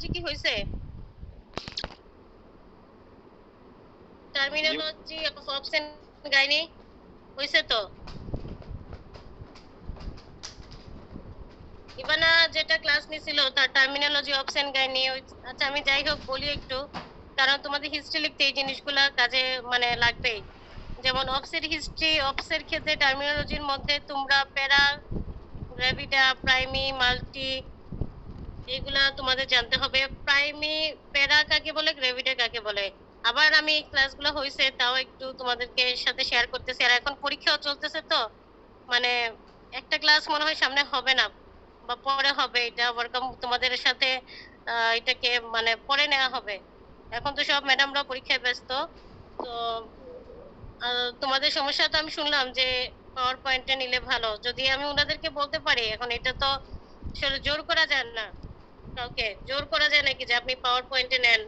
Terminology কি হইছে? Terminology of ops and gynae হইছে তো? ইভানা যেটা ক্লাস নিছিল তার টার্মিনোলজি অফস এন্ড গাইনি। আচ্ছা আমি যাই হোক বলি একটু, কারণ তোমাদের হিস্ট্রি লিখতে এই জিনিসগুলা কাজে মানে লাগবেই। যেমন অপসের হিস্ট্রি, অপসের ক্ষেত্রে টার্মিনোলজির মধ্যে তোমরা প্যারা, গ্র্যাভিটা, প্রাইমি, মাল্টি এগুলা তোমাদের জানতে হবে। প্রাইমি প্যারা কাকে বলে, গ্র্যাভিটা কাকে বলে। আবার আমি ক্লাসগুলো হইছে তাও একটু তোমাদেরকে সাথে শেয়ার করতেছি। আর এখন পরীক্ষাও চলতেছে তো মানে একটা ক্লাস মনে হয় সামনে হবে না বা পরে হবে, এটা ওরকম তোমাদের সাথে এটাকে মানে পরে নেওয়া হবে। এখন তো সব ম্যাডামরা পরীক্ষায় ব্যস্ত। তো তোমাদের সমস্যা তো আমি শুনলাম যে পাওয়ার পয়েন্টে নিলে ভালো, যদি আমি ওনাদেরকে বলতে পারি। এখন এটা তো আসলে জোর করা যায় না, কাউকে জোর করা যায় নাকি যে আপনি পাওয়ার পয়েন্টে নেন।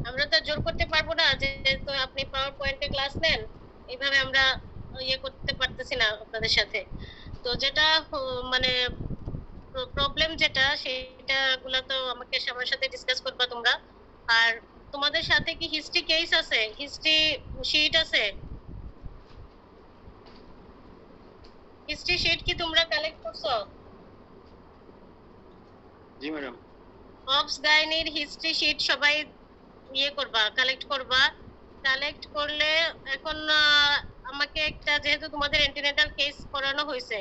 আমরা তো জোর করতে পারবো না যে তো আপনি পাওয়ার পয়েন্টে ক্লাস নেন, এইভাবে আমরা ইয়ে করতে পারতেছি না আপনাদের সাথে। তো যেটা মানে প্রবলেম যেটা সেটা গুলা তো আমাকে সবার সাথে ডিসকাস করবা তোমরা। আর তোমাদের সাথে কি হিস্ট্রি কেস আছে, হিস্ট্রি শিট আছে? হিস্ট্রি শিট কি তোমরা কালেক্ট করছো? জি ম্যাডাম। অপস গাইনির হিস্ট্রি শিট সবাই ইয়ে করবা, কালেক্ট করবা। কালেক্ট করলে এখন আমাকে একটা, যেহেতু তোমাদের এন্টিনেটাল কেস করানো হয়েছে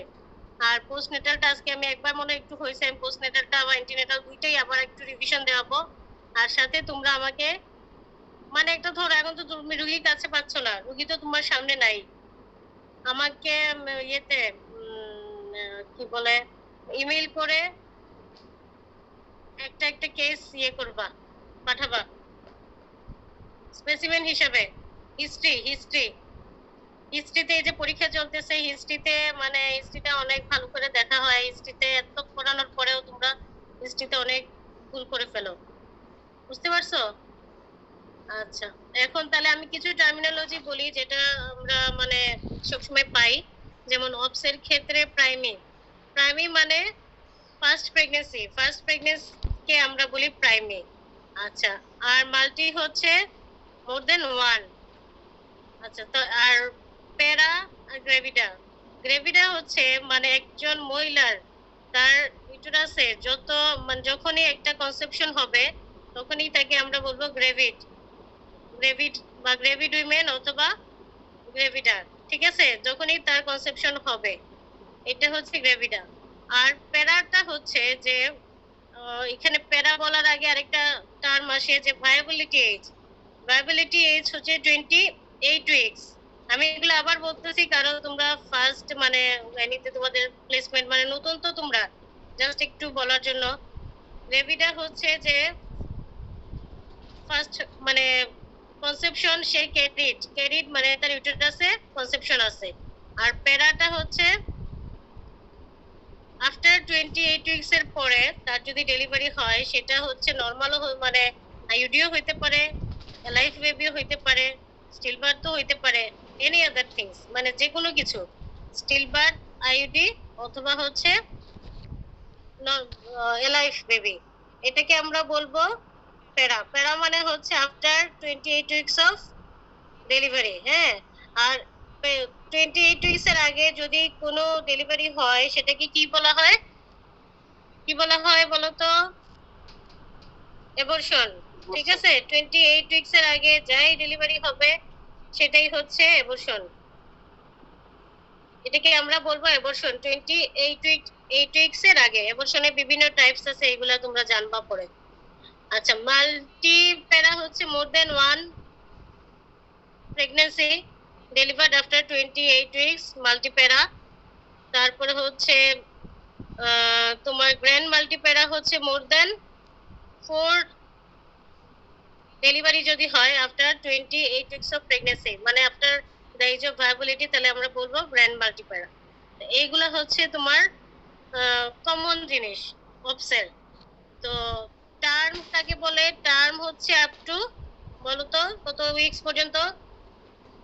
আর পোস্ট নেটালটা আজকে আমি একবার মনে একটু হয়েছে, আমি পোস্ট নেটালটা আবার এন্টিনেটাল দুইটাই আবার একটু রিভিশন দেওয়াবো। আর সাথে তোমরা আমাকে মানে একটা ধরো, এখন তো তুমি রুগীর কাছে পাচ্ছ না, রুগী তো তোমার সামনে নাই, আমাকে ইয়েতে কি বলে ইমেল করে একটা একটা কেস ইয়ে করবা, পাঠাবা স্পেসিমেন হিসাবে। হিস্ট্রিতে এই যে পরীক্ষা চলতেছে, হিস্ট্রিতে মানে হিস্ট্রিটা অনেক ভালো করে দেখা হয়। হিস্ট্রিতে এত পড়ানোর পরেও তোমরা হিস্ট্রিতে অনেক ভুল করে ফেলো, বুঝতে পারছো? আচ্ছা, এখন তাহলে আমি কিছু টার্মিনোলজি বলি যেটা আমরা মানে সবসময় পাই। যেমন অপসের ক্ষেত্রে প্রাইমি, প্রাইমি মানে ফার্স্ট প্রেগনেন্সি কে আমরা বলি প্রাইমি। আচ্ছা, আর মাল্টি হচ্ছে মোর দেন ওয়ান। আচ্ছা, তো আর প্যারা আর গ্রেভিডা, গ্রেভিডা হচ্ছে মানে একজন মহিলার তার ইউটেরাসে যত মানে যখনই একটা কনসেপশন হবে তখনই তাকে আমরা বলবো গ্রেভিড, গ্রেভিড বা গ্রেভিড উইমেন অথবা গ্রেভিডা। ঠিক আছে, যখনই তার কনসেপশন হবে এটা হচ্ছে গ্রেভিডা। আর প্যারাটা হচ্ছে যে এখানে প্যারা বলার আগে আরেকটা টার্ম আসে যে ভায়াবিলিটি এজ। ভায়াবিলিটি এজ হচ্ছে 28 উইকস। আমি এগুলো আবার বলতেছি কারণ তোমরা ফার্স্ট মানে এনিতে তোমাদের প্লেসমেন্ট মানে নতুন তো তোমরা, জাস্ট একটু বলার জন্য। গ্রেভিডা হচ্ছে যে ফার্স্ট মানে কনসেপশন সে ক্যারিড মানে তার ইউটেরাসে কনসেপশন আছে। আর প্যারাটা হচ্ছে আফটার 28 উইকস এর পরে তার যদি ডেলিভারি হয় সেটা হচ্ছে নরমালও মানে আইইউডিও হইতে পারে, লাইফ বেবিও হইতে পারে, স্টিল বার্থও হইতে পারে, এনি আদার থিংস মানে যে কোনো কিছু, স্টিল বার্থ, আইইউডি অথবা হচ্ছে লাইফ বেবি, এটাকে আমরা বলবো প্যারা। প্যারা মানে হচ্ছে আফটার 28 উইকস অফ ডেলিভারি। হ্যাঁ, আর 28 উইকস এর আগে যদি কোনো ডেলিভারি হয় সেটাকে কি বলা হয়, কি বলা হয় বলতো? অ্যাবর্শন। ঠিক আছে, 28 উইকস এর আগে যাই ডেলিভারি হবে সেটাই হচ্ছে অ্যাবর্শন, এটাকে আমরা বলবো অ্যাবর্শন 28 উইকস এর আগে। অ্যাবর্শনের বিভিন্ন টাইপস আছে, এগুলা তোমরা জানবা পরে। আচ্ছা, মাল্টি প্যারা হচ্ছে more than one pregnancy delivered after 28 weeks, multipara. তারপরে হচ্ছে তোমার গ্র্যান্ড মাল্টি প্যারা হচ্ছে মোর দেন 4 ডেলিভারি যদি হয় আফটার 28 উইকস অফ প্রেগন্যান্সি মানে after the age of viability, তাহলে আমরা বলবো গ্র্যান্ড মাল্টি প্যারা। এইগুলো হচ্ছে তোমার কমন জিনিস অপসেল। তো টার্ম কাকে বলে? টার্ম হচ্ছে আপ টু, বলো তো কত উইকস পর্যন্ত?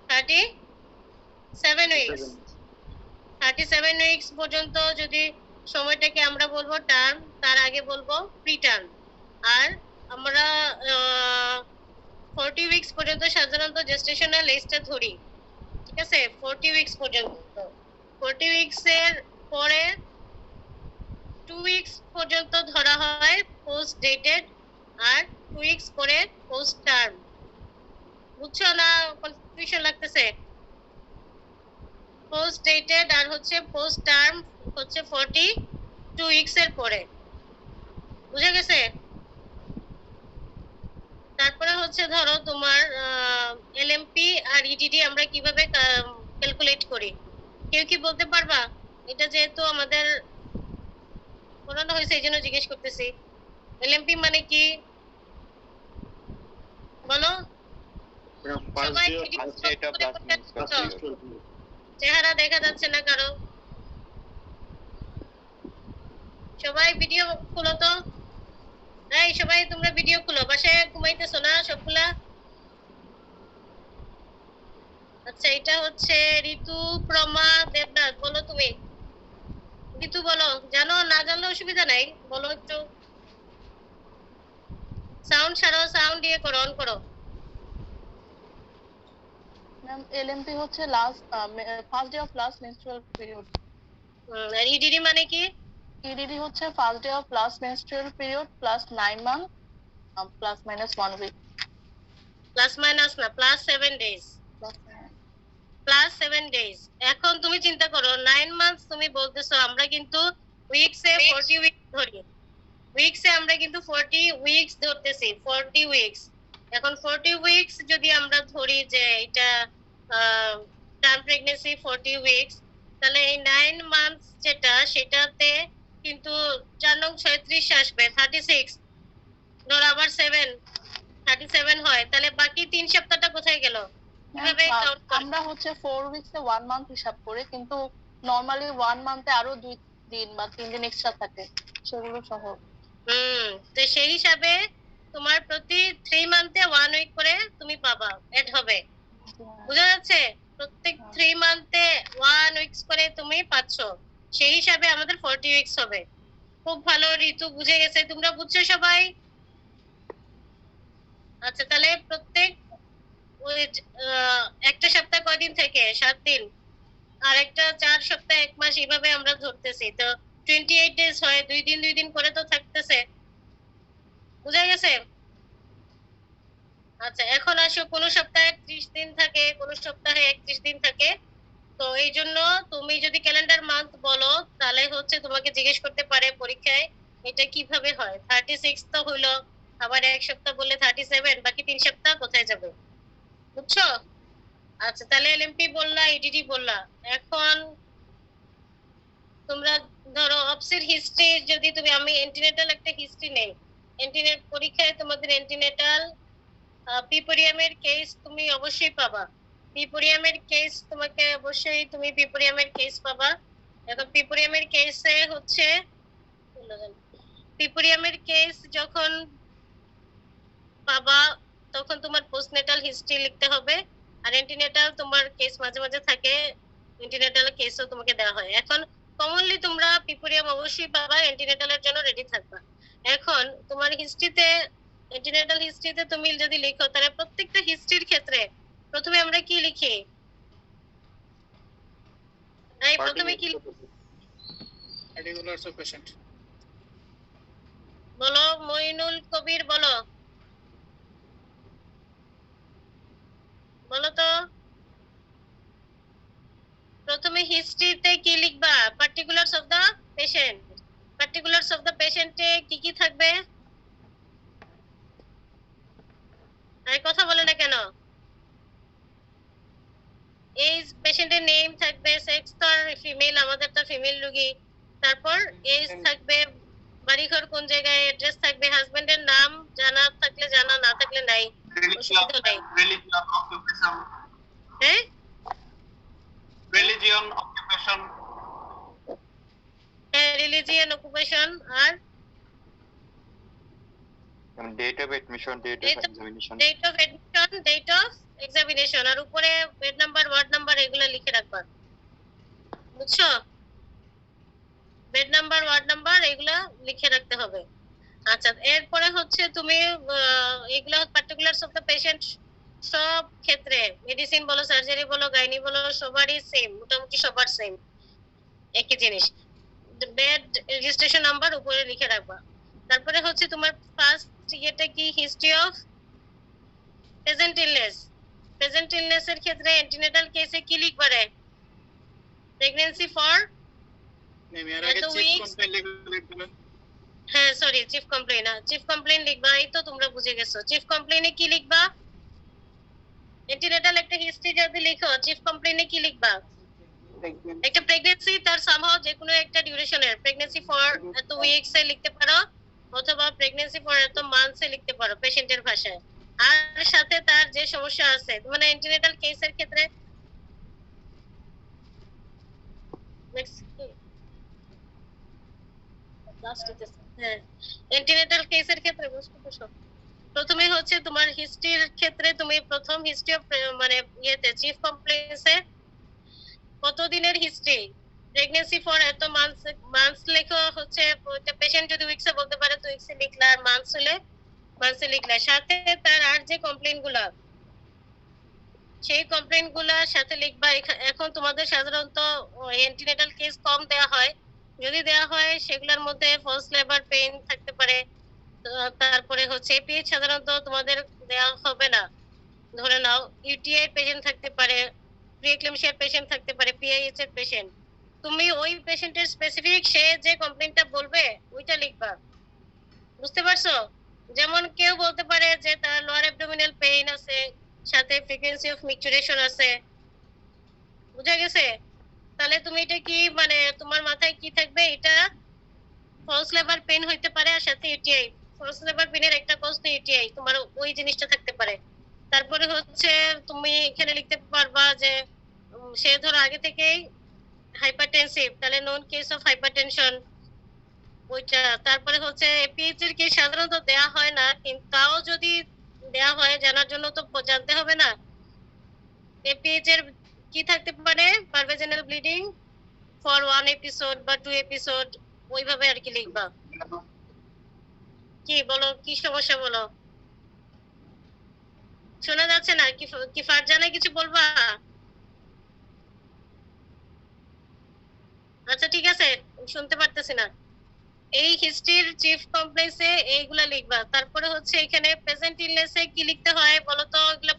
37 উইকস। 37 উইকস পর্যন্ত যদি সময়টাকে আমরা বলবো টার্ম, তার আগে বলবো প্রি টার্ম। আর আমরা 40 উইকস পর্যন্ত সাধারণত জেস্টেশনাল এজটা ধরি, ঠিক আছে? 40 উইকস পর্যন্ত। 40 উইকস এর পরে 2 উইকস পর্যন্ত ধরা হয় পোস্ট ডেটেড, আর 2 উইকস পরে পোস্ট টার্ম। বুঝছো না? কনফিউশন লাগতেছে? পোস্ট ডেটেড আর হচ্ছে পোস্ট টার্ম হচ্ছে 42 উইকস এর পরে। বুঝে গেছে? তারপরে হচ্ছে ধরো তোমার এলএমপি আর ইডিডি আমরা কিভাবে ক্যালকুলেট করি, কেউ কি বলতে পারবা? এটা যেহেতু আমাদের পড়ানো হয়েছে এই জন্য জিজ্ঞেস করতেছি। এলএমপি মানে কি বলো সবাই? চেহারা দেখা যাচ্ছে না কারো, সবাই ভিডিও খুলো তো। এই সবাই তোমরা ভিডিও খুলো, বাসায় ঘুমাইতেছো না সবগুলা? আচ্ছা, এটা হচ্ছে ঋতু, প্রমা, দেবনাথ। বলো তুমি, ঋতু বলো। জানো না জানলে অসুবিধা নাই, বলো একটু। সাউন্ড ছাড়াও, সাউন্ড দিয়ে করো, অন করো। ম্যাম এলএমপি হচ্ছে first day of last menstrual period. আর ইডিডি মানে কি? ইডিডি হচ্ছে first day of last menstrual period plus 9 month plus minus 1 week. Plus minus না, প্লাস 7 ডেজ। Plus 7 days. এখন তুমি চিন্তা করো 9 মান্থস তুমি বলতেছো, আমরা কিন্তু উইকসে 40 উইক ধরি। উইকসে আমরা কিন্তু 40 উইকস ধরতেছি, 40 উইকস। এখন 40 উইকস যদি আমরা ধরি যে এটা টার্ম প্রেগন্যান্সি 40 উইকস, তাহলে এই 9 মান্থস যেটা সেটাতে কিন্তু 4 নং 36 আসবে, 36 ধর আবার 7 37 হয়, তাহলে বাকি 3 সপ্তাহটা কোথায় গেল? কিভাবে কাউন্ট করব? আমরা হচ্ছে 4 উইকসে 1 মান্থ হিসাব করে, কিন্তু নরমালি 1 মান্থে আরো 2 দিন বা 3 দিন এক্সট্রা থাকে, সেগুলো সহ। তো সেই হিসাবে তোমার প্রতি 3 মান্থে 1 উইক করে তুমি পাবা, এড হবে। বুঝা যাচ্ছে? প্রত্যেক 3 মান্থে 1 উইকস করে তুমি পাচ্ছ, সেই হিসাবে আমাদের 40 উইকস হবে। খুব ভালো, ঋতু বুঝে গেছে। তোমরা বুঝছো সবাই? আচ্ছা, তাহলে প্রত্যেক একটা সপ্তাহ কয়দিন থেকে? 7 দিন। আর একটা 4 সপ্তাহ 1 মাস, এইভাবে আমরা ধরতেছি। তো 28 ডেজ হয়, 2 দিন 2 দিন করে তো থাকতেছে। বুঝা গেছে? আচ্ছা, এখন আসো, কোন সপ্তাহে 30 দিন থাকে, কোন সপ্তাহে 31 দিন থাকে। তো এই জন্য তুমি যদি ক্যালেন্ডার মান্থ বলো, তাহলে হচ্ছে তোমাকে জিজ্ঞেস করতে পারে পরীক্ষায় এটা কিভাবে হয়। 36 তো হইলো, আবার 1 সপ্তাহ বললে 37, বাকি 3 সপ্তাহ কোথায় যাবে? বুঝছো? আচ্ছা, তাহলে এলএমপি বললা, ইডিডি বললা। এখন তোমরা ধরো অপসির হিস্ট্রি, যদি তুমি, আমি এন্টিনেটাল একটা হিস্ট্রি নেই। এন্টিনেট পরীক্ষায় তোমাদের এন্টিনেটাল পিপোরিয়ামের কেস তুমি অবশ্যই পাবা। পিপোরিয়ামের কেস তোমাকে অবশ্যই, তুমি পিপোরিয়ামের কেস পাবা। এখন পিপোরিয়ামের কেসে হচ্ছে, পিপোরিয়ামের কেস যখন পাবা তখন তোমার পোস্টনেটাল হিস্ট্রি লিখতে হবে। আর এন্টিনেটাল তোমার কেস মাঝে মাঝে থাকে, এন্টিনেটাল কেসও তোমাকে দেওয়া হয়। এখন কমনলি তোমরা পিপোরিয়াম অবশ্যই পাবা, এন্টিনেটালের জন্য রেডি থাকবা। এখন তোমার হিস্ট্রিতে, এন্টিনেটাল হিস্ট্রিতে তুমি যদি লিখো, তাহলে প্রত্যেকটা হিস্ট্রির ক্ষেত্রে প্রথমে আমরা কি লিখি? এই প্রথমে কি পার্টিকুলারস অফ পেশেন্ট। বলো মইনুল কবির, বলো বলো তো। প্রথমে হিস্ট্রিতে কি লিখবা? Particulars of the patient. Particulars of the পেশেন্টে কি কি থাকবে? আর কথা বলে না কেন? এজ, পেশেন্টের নেম থাকবে, সেক্স তো আর ফিমেল, আমাদের তো ফিমেল রোগী। তারপর এজ থাকবে, বাড়িঘর কোন জায়গায়, অ্যাড্রেস থাকবে, হাজবেন্ডের নাম জানা থাকলে জানা, না থাকলে নাই, অসুবিধা নাই। Religion, occupation. হ্যাঁ, রিলিজিয়ন, অকুপেশন। হ্যাঁ, রিলিজিয়ন, অকুপেশন। আর date of admission, date of examination. Date of admission, date of examination, আর উপরে বেড নাম্বার, ওয়ার্ড নাম্বার, এগুলো লিখে রাখবা। বুঝছো? Bed bed number, ward number এগুলা লিখে রাখতে হবে। আচ্ছা, এরপরে হচ্ছে তুমি এগুলা পার্টিকুলারস অফ দ্য পেশেন্ট সব ক্ষেত্রে মেডিসিন বলো, সার্জারি বলো, গাইনি বলো, সবারই সেম, মোটামুটি সবার সেম একই জিনিস। বেড রেজিস্ট্রেশন নাম্বার উপরে লিখে রাখবা। তারপরে হচ্ছে তোমার ফার্স্ট ইয়েটা কি, history of present illness. Present illness এর ক্ষেত্রে অ্যান্টিনেটাল কেসে কি লিখবা রে? প্রেগন্যান্সি ফর ম্যাম এর আগে এত চিফ weeks? কমপ্লেইন লিখবেন। হ্যাঁ sorry, chief complain. Chief complain লিখবা, এই তো তোমরা বুঝে গেছো। চিফ কমপ্লেইনে কি লিখবা? অ্যান্টিনেটাল একটা হিস্ট্রি যদি লিখো, চিফ কমপ্লেইনে কি লিখবা? একটা প্রেগন্যান্সি তার সামহাও যে কোনো একটা ডিউরেশনের, প্রেগন্যান্সি ফর এত উইকস এ লিখতে পারো, অথবা প্রেগন্যান্সি ফর এত মান্থস এ লিখতে পারো পেশেন্টের ভাষায়। আর সাথে তার যে সমস্যা আছে, মানে অ্যান্টিনেটাল কেসের ক্ষেত্রে হ্যাঁ, অ্যান্টিনেটাল কেসের ক্ষেত্রে প্রথমে হচ্ছে তোমার হিস্ট্রির ক্ষেত্রে তুমি প্রথম হিস্ট্রি অফ মানে ইয়েতে চিফ কমপ্লেন্সে কতদিনের হিস্ট্রি, প্রেগন্যান্সি ফর এত মান্থস লেখো। হচ্ছে পেশেন্ট যদি উইকসে বলতে পারে তো উইকসে লিখলা, আর মান্থস হলে মান্থসে লিখলা। সাথে তার আর যে কমপ্লেইন গুলা, সেই কমপ্লেইন গুলার সাথে লিখবা। এখন তোমাদের সাধারণত অ্যান্টিনেটাল কেস কম দেয়া হয়, যদি দেয়া হয় সেগুলোর মধ্যে ফলস লেবার পেইন থাকতে পারে। তারপরে হচ্ছে এপিএইচ সাধারণত তোমাদের দেয়া হবে না। ধরে নাও ইউটিআই পেশেন্ট থাকতে পারে, প্রিএক্লেমশিয়ার পেশেন্ট থাকতে পারে, পিআইএইচ এর পেশেন্ট। তুমি ওই পেশেন্টের স্পেসিফিক সে যে কমপ্লেইনটা বলবে ওইটা লিখবা। বুঝতে পারছো? যেমন কেউ বলতে পারে যে তার লোয়ার অ্যাবডোমিনাল পেইন আছে, সাথে ফ্রিকোয়েন্সি অফ মিকচুরেশন আছে। বুঝা গেছে? তাহলে তুমি এটা কি মানে তোমার মাথায় কি থাকবে, এটা ফলস লেবার পেইন হইতে পারে, আর সাথে ইউটিআই। ফলস লেবার পেইনের একটা কজ তো ইউটিআই, তোমার ওই জিনিসটা থাকতে পারে। তারপরে হচ্ছে তুমি এখানে লিখতে পারবা যে সে ধরো আগে থেকেই হাইপারটেনসিভ, তাহলে নোন কেস অফ হাইপারটেনশন ওইটা। তারপরে হচ্ছে এপিএইচ এর কেস সাধারণত দেয়া হয় না, কিন্তু তাও যদি দেয়া হয় জানার জন্য তো জানতে হবে না। এপিএইচ এর কি থাকতে পারে, পারভেজেনাল ব্লিডিং ফর 1 এপিসোড বা 2 এপিসোড, ওইভাবে আর কি লিখবা। কি বলো, কি সমস্যা বলো? শোনা যাচ্ছে না কি? কি ফারজানা কিছু বলবা? আচ্ছা ঠিক আছে, শুনতে পারতেছি না। এই হিস্ট্রির চিফ কমপ্লেক্সে এইগুলা লিখবা। তারপরে হচ্ছে এখানে প্রেজেন্ট ইলনেসে কি লিখতে হয় বলো তো? এগুলা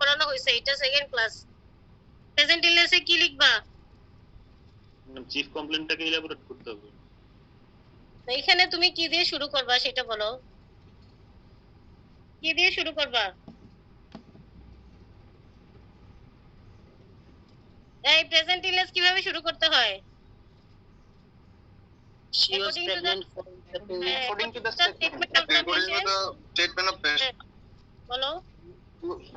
পড়ানো হয়েছে, এটা সেকেন্ড ক্লাস। প্রেজেন্ট ইলনেসে কি লিখবা? চিফ কমপ্লেইনটাকে ইলাবোরেট করতে হবে। এখানে তুমি কি দিয়ে শুরু করবা সেটা বলো, কি দিয়ে শুরু করবা? এই প্রেজেন্ট ইলনেস কিভাবে শুরু করতে হয়? She was According to the- pregnant for 2 weeks. According to the statement of the According to patient, the statement of patient, বলো।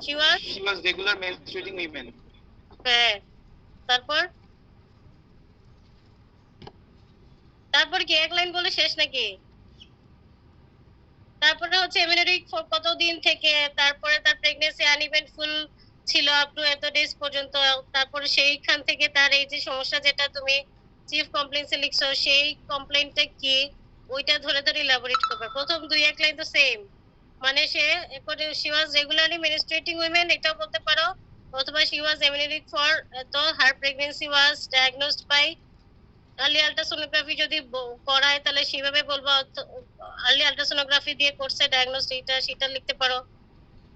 She was She was regular menstruating women. হ্যাঁ, তারপর তারপর কি এক লাইন বলে শেষ নাকি? তারপরে হচ্ছে এমিনোরিক কতদিন থেকে, তারপরে তার প্রেগন্যান্সি আনইভেন্টফুল ছিল আপ টু এত ডেজ পর্যন্ত, তারপরে সেইখান থেকে তার এই যে সমস্যা যেটা তুমি চিফ কমপ্লেইন্সে লিখছো সেই কমপ্লেইনটা কি, ওইটা ধরে ধরে ইলাবোরেট করবে। প্রথম 2-1 লাইন তো সেম, মানে সে she was regularly menstruating women এটাও বলতে পারো, অথবা শি ওয়াজ এমিনোরিক ফর তো her pregnancy was diagnosed by early ultrasonography. যদি করায় তাহলে সেভাবে বলবো, আর্লি আল্ট্রাসোনোগ্রাফি দিয়ে করছে ডায়াগনোস, এটা সেটা লিখতে পারো।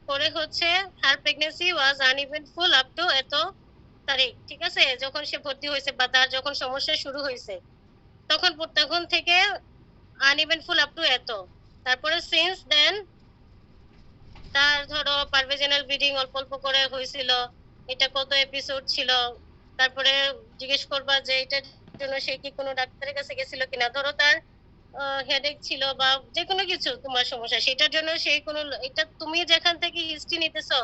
পরে হচ্ছে হার pregnancy was uneventful up to এত তারিখ, ঠিক আছে, যখন সে ভর্তি হয়েছে বা তার যখন সমস্যা শুরু হয়েছে তখন থেকে আনইভেন্টফুল আপ টু এত। তারপরে সিন্স দেন তার ধরো পারভেজেনাল ব্লিডিং অল্প অল্প করে হয়েছিল, এটা কত এপিসোড ছিল। তারপরে জিজ্ঞেস করবা যে এটার জন্য সে কি কোনো ডাক্তারের কাছে গেছিল কিনা। ধরো তার হেডেক ছিল বা যে কোনো কিছু তোমার সমস্যা, সেটার জন্য সেই কোনো, এটা তুমি যেখান থেকে হিস্ট্রি নিতেছো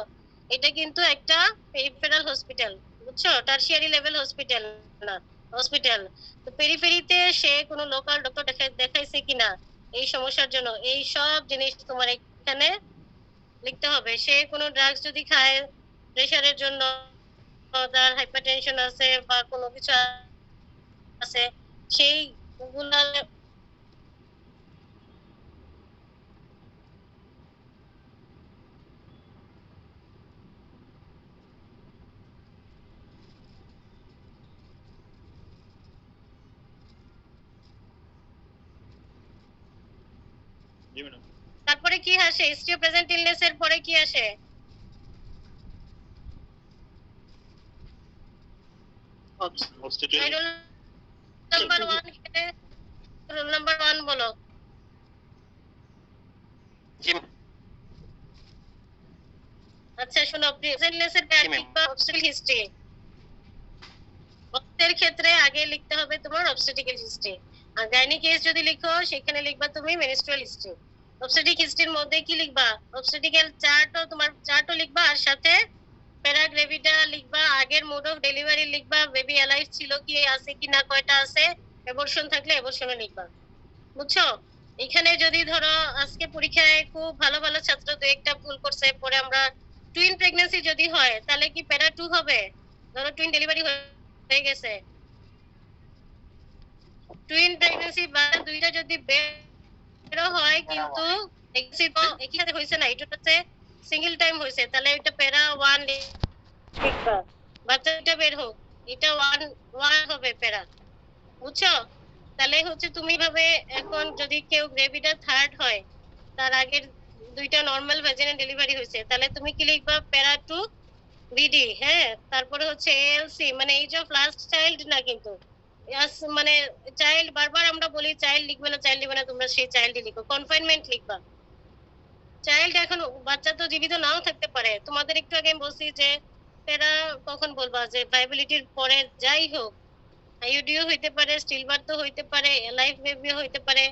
এটা কিন্তু একটা পেরিফেরাল হসপিটাল, বুঝছো, টারশিয়ারি লেভেল হসপিটাল না, হসপিটাল। তো পেরিফেরিতে সে কোনো লোকাল ডক্টর দেখাইছে কিনা এই সমস্যার জন্য, এই সব জিনিস তোমার এখানে লিখতে হবে। সে কোনো ড্রাগস যদি খায় প্রেশারের জন্য, তার হাইপারটেনশন আছে বা কোনো কিছু আছে, সেইগুলা জি ম্যাডাম। তারপরে কি আসে? হিস্ট্রি অফ প্রেজেন্ট ইলনেস এর পরে কি আসে? Obstetric roll number 1 roll number 1 বলো। আচ্ছা শোনো, প্রেজেন্ট ইলনেস এর ব্যাড লিখবা অবস্টেট্রিক হিস্ট্রি। অবস্টের ক্ষেত্রে আগে লিখতে হবে তোমার অবস্টেটিক্যাল হিস্ট্রি, আর গাইনি কেস যদি লিখো সেখানে লিখবা তুমি মেনস্ট্রুয়াল হিস্ট্রি। অবস্টেটিক হিস্ট্রির মধ্যে কি লিখবা? অবস্টেটিক্যাল চার্টও লিখবা, আর সাথে প্যারাগ্রেভিটা লিখবা, আগের মোড অফ ডেলিভারি লিখবা, বেবি অ্যালাইভ ছিল কি আছে কি না, কয়টা আছে, অ্যাবর্শন থাকলে অ্যাবর্শনও লিখবা। বুঝছো? এখানে যদি ধরো আজকে পরীক্ষায় খুব ভালো ভালো ছাত্র দু একটা ভুল করছে, পরে আমরা টুইন প্রেগন্যান্সি যদি হয় তাহলে কি প্যারা 2 হবে? ধরো টুইন ডেলিভারি হয়ে গেছে, টুইন প্রেগন্যান্সি বা দুইটা যদি বেরো হয় কিন্তু একই সাথে হয়েছে না, এটা হচ্ছে সিঙ্গেল টাইম হয়েছে, তাহলে এটা প্যারা 1 লিখবা। বাচ্চাটা বের হোক, এটা 1 হবে প্যারা। বুঝছো? তাহলে হচ্ছে তুমি ভাবে এখন যদি কেউ গ্রেভিটা থার্ড হয়, তার আগের দুইটা নরমাল ভ্যাজিনাল ডেলিভারি হয়েছে, তাহলে তুমি কি লিখবা? প্যারা 2 বিডি। হ্যাঁ, তারপরে হচ্ছে এএলসি মানে এজ অফ লাস্ট চাইল্ড না, কিন্তু মানে চাইল্ড, বারবার আমরা বলি চাইল্ড লিখবে না, চাইল্ড লিখবে না, তোমরা সেই চাইল্ডই লিখো। কনফাইনমেন্ট লিখবা। চাইল্ড এখন বাচ্চা তো জীবিত নাও থাকতে পারে, তোমাদের একটু আগে আমি বলছি যে এরা কখন বলবা যে ভাইবিলিটির পরে যাই হোক, আইইউডিও হইতে পারে, স্টিল বার্থও হইতে পারে, লাইফ বেবিও হইতে পারে,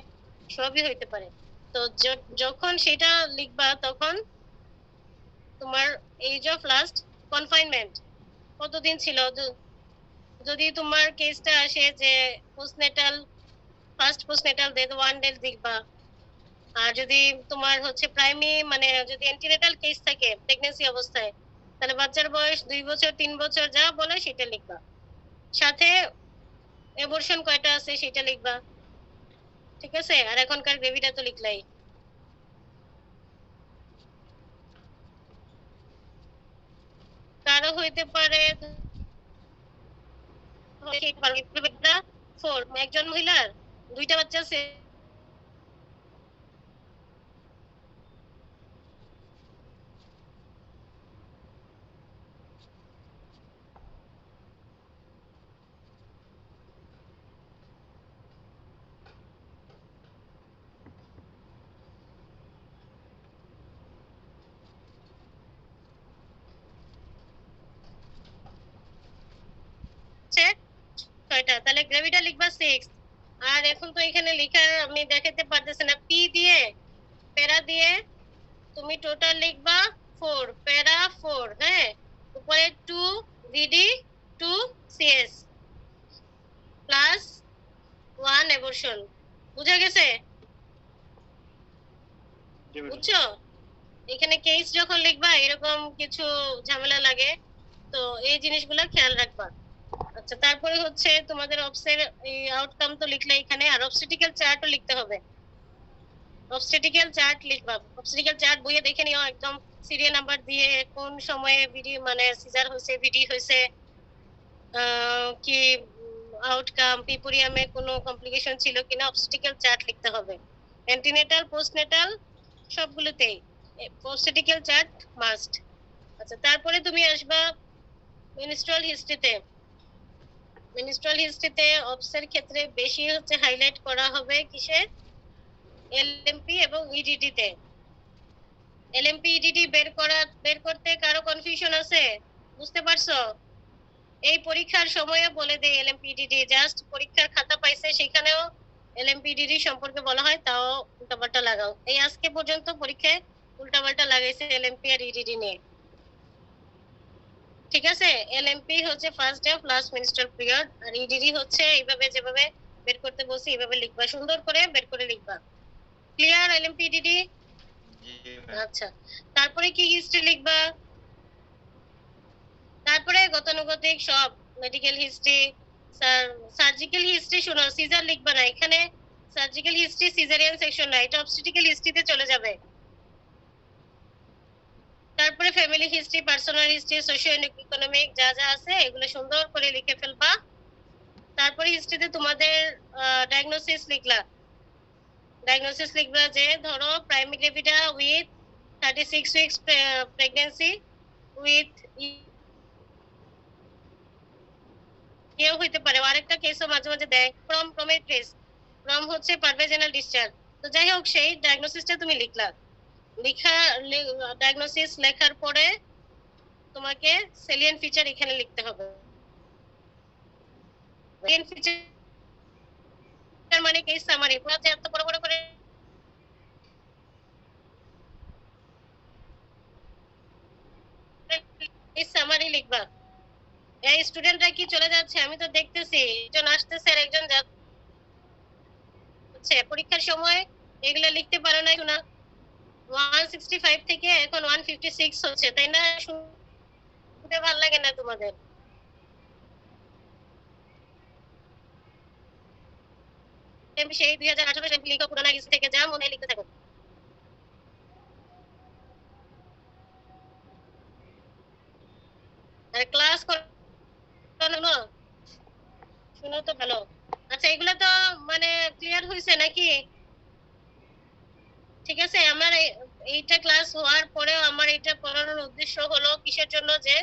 সবই হইতে পারে। তো যখন সেটা লিখবা তখন তোমার এজ অফ লাস্ট কনফাইনমেন্ট কতদিন ছিল। যদি তোমার কেসটা আসে যে postnatal, first postnatal death 1 day লিখবা। আর যদি তোমার হচ্ছে প্রাইমি মানে যদি অ্যান্টিনেটাল কেস থাকে প্রেগন্যান্সি অবস্থায়, তাহলে বাচ্চার বয়স 2 বছর 3 বছর যা বলে সেটা লিখবা, সাথে অ্যাবর্শন কয়টা আছে সেটা লিখবা। ঠিক আছে? আর এখনকার বেবিটা তো লিখলাই। কারো হইতে পারে 4, একজন মহিলার 2টা বাচ্চা আছে। ছয়টা, তাহলে গ্রেভিটা লিখবা 6। আর এখন তো এখানে লেখার আমি দেখাতে পারতেছি না, পি দিয়ে প্যারা দিয়ে তুমি টোটাল লিখবা 4, প্যারা 4। হ্যাঁ, উপরে 2 ভিডি 2 সিএস প্লাস 1 অ্যাবর্শন। বুঝা গেছে? জি ম্যাডাম। বুঝছো? এখানে কেস যখন লিখবা এরকম কিছু ঝামেলা লাগে, তো এই জিনিসগুলো খেয়াল রাখবা। আচ্ছা, তারপরে হচ্ছে তোমাদের অবসের এই আউটকাম তো লিখলে, এখানে আর অবস্টেটিক্যাল চার্টও লিখতে হবে। অবস্টেটিক্যাল চার্ট লিখবা। অবস্টেটিক্যাল চার্ট বইয়ে দেখে নিও একদম সিরিয়াল নাম্বার দিয়ে, কোন সময়ে ভিডি মানে সিজার হয়েছে, ভিডি হয়েছে, কি আউটকাম, পিপুরিয়ামে কোনো কমপ্লিকেশন ছিল কিনা, অবস্টেটিক্যাল চার্ট লিখতে হবে। অ্যান্টিনেটাল, পোস্টনেটাল সবগুলোতেই অবস্টেটিক্যাল চার্ট মাস্ট। আচ্ছা, তারপরে তুমি আসবা মেনস্ট্রুয়াল হিস্ট্রিতে। মেনস্ট্রুয়াল হিস্ট্রিতে অবসের ক্ষেত্রে বেশি হচ্ছে হাইলাইট করা হবে কিসে? এলএমপি এবং ইডিডি তে। এলএমপি ইডিডি বের করতে কারো কনফিউশন আছে? বুঝতে পারছো? এই পরীক্ষার সময়ে বলে দেই এলএমপি ইডিডি, জাস্ট পরীক্ষার খাতা পাইছে সেখানেও এলএমপি ইডিডি সম্পর্কে বলা হয়, তাও উল্টাপাল্টা লাগাও। এই আজকে পর্যন্ত পরীক্ষায় উল্টাপাল্টা লাগাইছে এলএমপি আর ইডিডি নিয়ে। ঠিক আছে? এলএমপি হচ্ছে first day of last menstrual period, আর ইডিডি হচ্ছে এইভাবে যেভাবে বের করতে বলছি এইভাবে লিখবা, সুন্দর করে বের করে লিখবা। ক্লিয়ার? LMP EDD? আচ্ছা, তারপরে কি হিস্ট্রি লিখবা? তারপরে গতানুগতিক সব মেডিকেল হিস্ট্রি, সার্জিক্যাল হিস্ট্রি শোনো, সিজার লিখবা না এখানে। সার্জিক্যাল হিস্ট্রি সিজারিয়ান সেকশন না, এটা অবস্টেট্রিক্যাল হিস্ট্রিতে চলে যাবে। তারপরে family history, personal history, socio economic যা যা আছে এগুলো সুন্দর করে লিখে ফেলবা। তারপরে হিস্ট্রিতে তোমাদের ডায়াগনোসিস লিখবা যে ধরো primary gravida with 36 weeks pregnancy with কেউ হইতে পারে। আরেকটা কেসও মাঝে মাঝে দেয় প্রমেট্রিস, হচ্ছে পারভেজেনাল ডিসচার্জ। তো যাই হোক, সেই ডায়াগনোসিসটা তুমি লিখলা। ডায়াগনোসিস লেখার পরে তোমাকে সেলিয়েন্ট ফিচার এখানে লিখতে হবে। সেলিয়েন্ট ফিচার মানে কেস সামারি, পুরো এত বড় বড় করে কেস সামারি লিখবা। এই স্টুডেন্টরা কি চলে যাচ্ছে? আমি তো দেখতেছি একজন আসতেছে আর একজন যাচ্ছে। পরীক্ষার সময় এগুলো লিখতে পারো না শোনা। 165 থেকে এখন 156 হচ্ছে, তাই না? শুনতে ভালো লাগে না তোমাদের? আমি সেই 2018 সালে লিখা পুরানা হিস্ট্রি থেকে যা মনে হয় লিখতে থাকো। আর ক্লাস করানো শুনো তো ভালো। আচ্ছা, এগুলো তো মানে ক্লিয়ার হয়েছে নাকি? ঠিক আছে, আমার এইটা ক্লাস হওয়ার পরেও আমার এটা পড়ানোর উদ্দেশ্য হলো কিসের জন্য, যে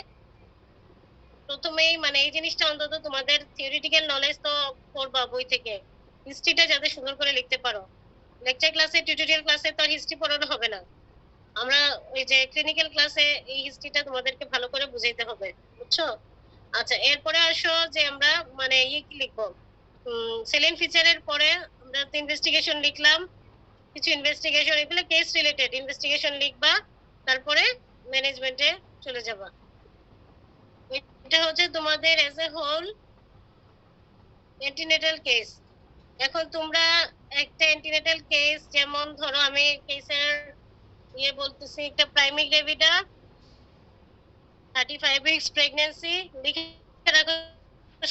প্রথমেই মানে এই জিনিসটা অন্তত তোমাদের থিওরিটিক্যাল নলেজ তো পড়বা বই থেকে, হিস্ট্রিটা যাতে সুন্দর করে লিখতে পারো। লেকচার ক্লাসে, টিউটোরিয়াল ক্লাসে তো হিস্ট্রি পড়ানো হবে না। আমরা ওই যে ক্লিনিক্যাল ক্লাসে এই হিস্ট্রিটা তোমাদেরকে ভালো করে বুঝাইতে হবে, বুঝছো? আচ্ছা, এরপরে আসো যে আমরা মানে কি লিখবো। সেলিয়েন্ট ফিচারের পরে আমরা ইনভেস্টিগেশন লিখলাম, কিছু ইনভেস্টিগেশন, এগুলো কেস রিলেটেড ইনভেস্টিগেশন লিখবা। তারপরে ম্যানেজমেন্টে চলে যাবা। এটা হচ্ছে তোমাদের as a whole antenatal case. এখন তোমরা একটা অ্যান্টিনেটাল কেস, যেমন ধরো আমি কেসের বলতেছি, একটা প্রাইমারি গ্রেভিডা 35 উইকস প্রেগন্যান্সি লিখে রাখো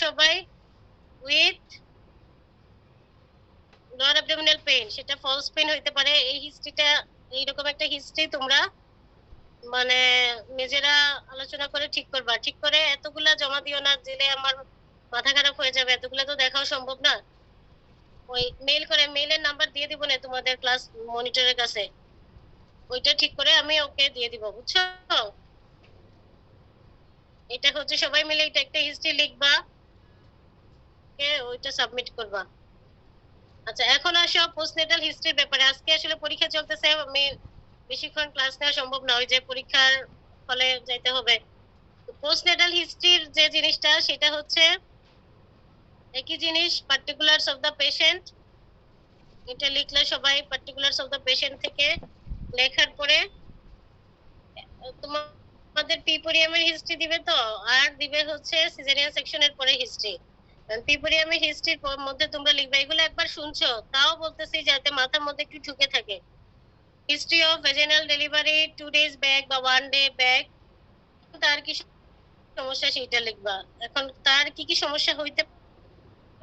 সবাই, উইথ লোয়ার অ্যাবডোমিনাল পেইন। সেটা ফলস পেইন হইতে পারে। এই হিস্ট্রিটা, এইরকম একটা হিস্ট্রি তোমরা মানে নিজেরা আলোচনা করে ঠিক করবা। ঠিক করে এতগুলা জমা দিও না, দিলে আমার মাথা খারাপ হয়ে যাবে। এতগুলা তো দেখাও সম্ভব না। ওই মেইল করে, মেইলের নাম্বার দিয়ে দিব না তোমাদের ক্লাস মনিটরের কাছে, ওইটা ঠিক করে আমি ওকে দিয়ে দিব, বুঝছো? এটা হচ্ছে সবাই মিলে এটা একটা হিস্ট্রি লিখবা, ওইটা সাবমিট করবা। আচ্ছা, এখন আসো পোস্টনেটাল হিস্ট্রির ব্যাপারে। আজকে আসলে পরীক্ষা চলতেছে, আমি বেশিক্ষণ ক্লাস নেওয়া সম্ভব না, ওই যে পরীক্ষার ফলে যাইতে হবে। পোস্টনেটাল হিস্ট্রির যে জিনিসটা, সেটা হচ্ছে একই জিনিস, পার্টিকুলারস অফ দ্য পেশেন্ট। এটা লিখলে সবাই পার্টিকুলারস অফ দ্য পেশেন্ট থেকে লেখার পরে তোমাদের পিপোরিয়ামের হিস্ট্রি দিবে তো, আর দিবে হচ্ছে সিজারিয়ান সেকশনের পরে হিস্ট্রি। পিপোরিয়ামের হিস্ট্রির মধ্যে তোমরা লিখবে, এগুলো একবার শুনছো তাও বলতেছি যাতে মাথার মধ্যে একটু ঢুকে থাকে। History of vaginal delivery 2 days back বা 1 day ব্যাক, তার কি সমস্যা সেটা লিখবা। এখন তার কি কি সমস্যা হইতে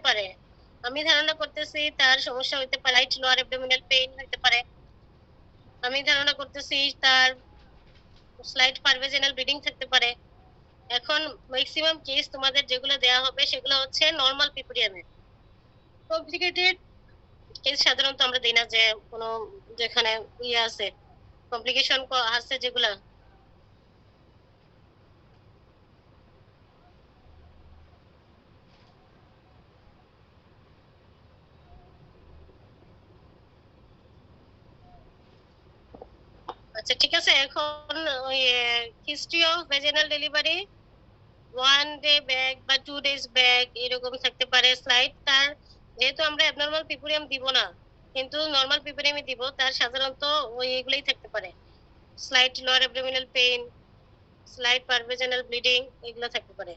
পারে, আমি ধারণা করতেছি তার সমস্যা হইতে পারে রাইট লোয়ার অ্যাবডোমিনাল পেইন হইতে পারে। আমি ধারণা করতেছি তার স্লাইট পারভেজিনাল ব্লিডিং থাকতে পারে। এখন ম্যাক্সিমাম কেস তোমাদের যেগুলো দেয়া হবে সেগুলো হচ্ছে নরমাল পিপোরিয়ামে। কমপ্লিকেটেড কেস সাধারণত আমরা দেই না, যে কোনো যেখানে আছে কমপ্লিকেশন আছে যেগুলা। আচ্ছা ঠিক আছে, এখন ওই history of vaginal delivery 1 day back বা 2 days ব্যাক এরকম থাকতে পারে স্লাইড। তার যেহেতু আমরা অ্যাবনরমাল পিপোরিয়াম দিব না, কিন্তু নরমাল পিপোরিয়ামই দিব, তার সাধারণত ওই এগুলাই থাকতে পারে, slight lower abdominal pain, slight per vaginal bleeding, এগুলো থাকতে পারে।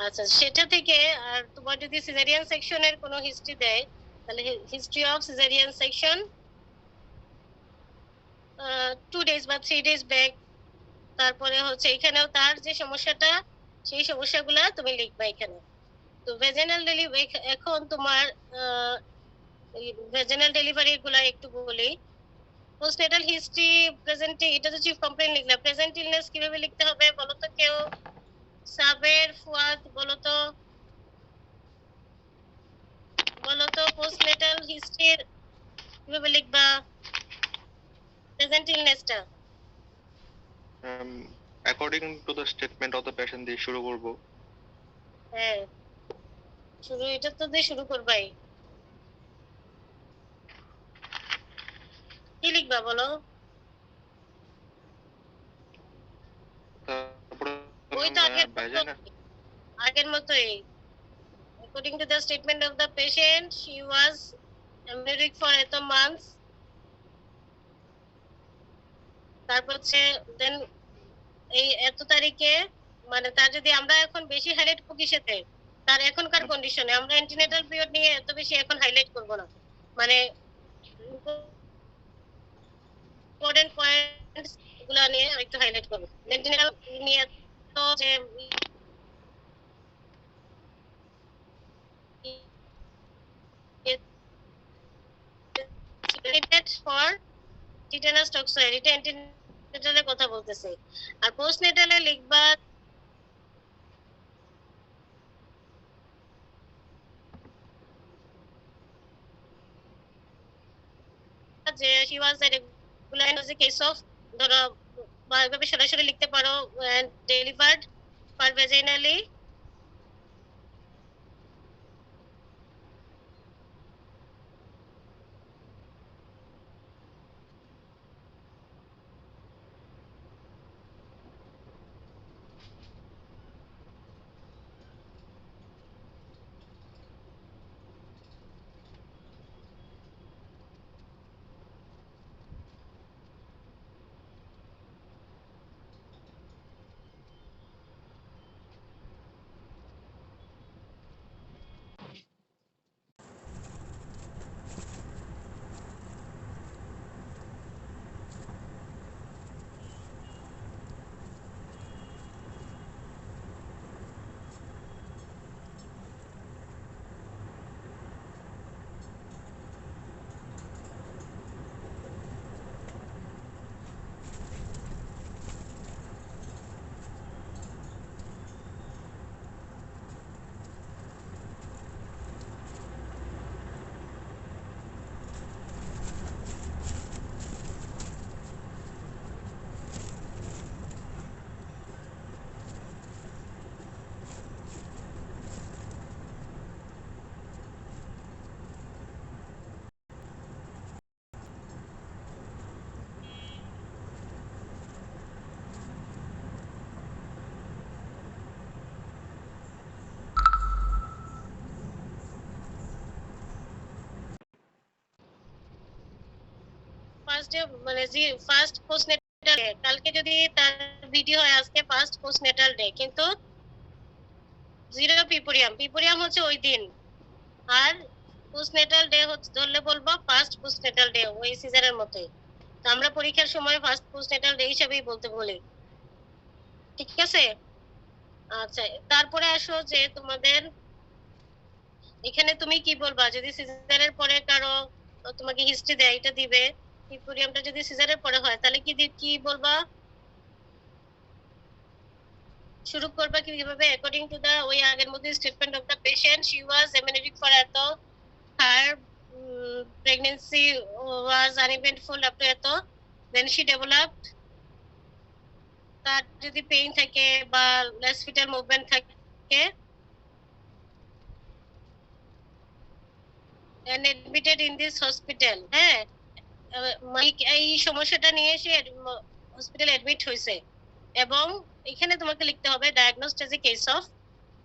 আচ্ছা, সেটা থেকে আর তোমার যদি সিজারিয়ান সেকশনের কোনো হিস্ট্রি দেয়, তাহলে history of caesarean section 2 days বা 3 days ব্যাক। তারপরে হচ্ছে এখানেও তার যে সমস্যাটা, সেই সমস্যাগুলা তুমি লিখবা এখানে। তো ভেজাইনাল ডেলিভারি এখন তোমার ভেজাইনাল ডেলিভারি গুলা একটু বলি। পোস্টনেটাল হিস্ট্রি প্রেজেন্ট, এটা তো চিফ কমপ্লেইন লিখলাম। প্রেজেন্ট ইলনেস কিভাবে লিখতে হবে বলো তো কেউ? সাবের, ফুয়াদ, বলো তো পোস্টনেটাল হিস্ট্রির কিভাবে লিখবা প্রেজেন্ট ইলনেসটা? According to the statement of the patient দিয়ে শুরু করব। হ্যাঁ, শুরু এটা তো দিয়ে শুরু করবাই। কি লিখবা বলো? তারপরে ওই তো ভেজাইনাল আগের মতোই। According to the statement of the patient, she was amniotic for 8 months. তারপর হচ্ছে দেন এই এত তারিখে, মানে তার যদি আমরা এখন বেশি হাইলাইট করব কিসেতে, তার এখনকার কন্ডিশনে আমরা অ্যান্টিনেটাল পিরিয়ড নিয়ে এত বেশি এখন হাইলাইট করব না, মানে ইম্পর্টেন্ট পয়েন্টস গুলো নিয়ে একটু হাইলাইট করব। অ্যান্টিনেটাল নিয়ে তো যে ফর টিটেনাস টক্সয়েড, এটা অ্যান্টিনেটালের কথা বলতেছে। আর পোস্টনেটালে লিখবা যে she was a regular in the case of, ধরো বা এভাবে সরাসরি লিখতে পারো delivered per vaginally first day, মানে যে ফার্স্ট পোস্টনেটাল ডে, কালকে যদি তার ভিডিও হয় আজকে ফার্স্ট পোস্টনেটাল ডে, কিন্তু জিরো পিপোরিয়াম, পিপোরিয়াম হচ্ছে ওই দিন। আর পোস্টনেটাল ডে হচ্ছে ধরলে বলবো ফার্স্ট পোস্টনেটাল ডে, ওই সিজারের মতোই। তো আমরা পরীক্ষার সময় ফার্স্ট পোস্টনেটাল ডে হিসেবেই বলতে বলি, ঠিক আছে? আচ্ছা, তারপরে আসো যে তোমাদের এখানে তুমি কি বলবা যদি সিজারের পরে কারো তোমাকে হিস্ট্রি দেয়, এটা দিবে। পিপোরিয়ামটা যদি সিজারের পরে হয় তাহলে কি বলবা, শুরু করবা কিভাবে? অ্যাকর্ডিং টু দা ওই আগের মধ্যে statement of the patient, she was amenorrheic for এত, her pregnancy was uneventful up to এত, দেন শি ডেভেলপড, তার যদি পেইন থাকে বা লেস ফিটাল মুভমেন্ট থাকে, and admitted in this hospital, হ্যাঁ এই সমস্যাটা নিয়ে সে হসপিটালে অ্যাডমিট হয়েছে। এবং এখানে তোমাকে লিখতে হবে diagnosed as a case of,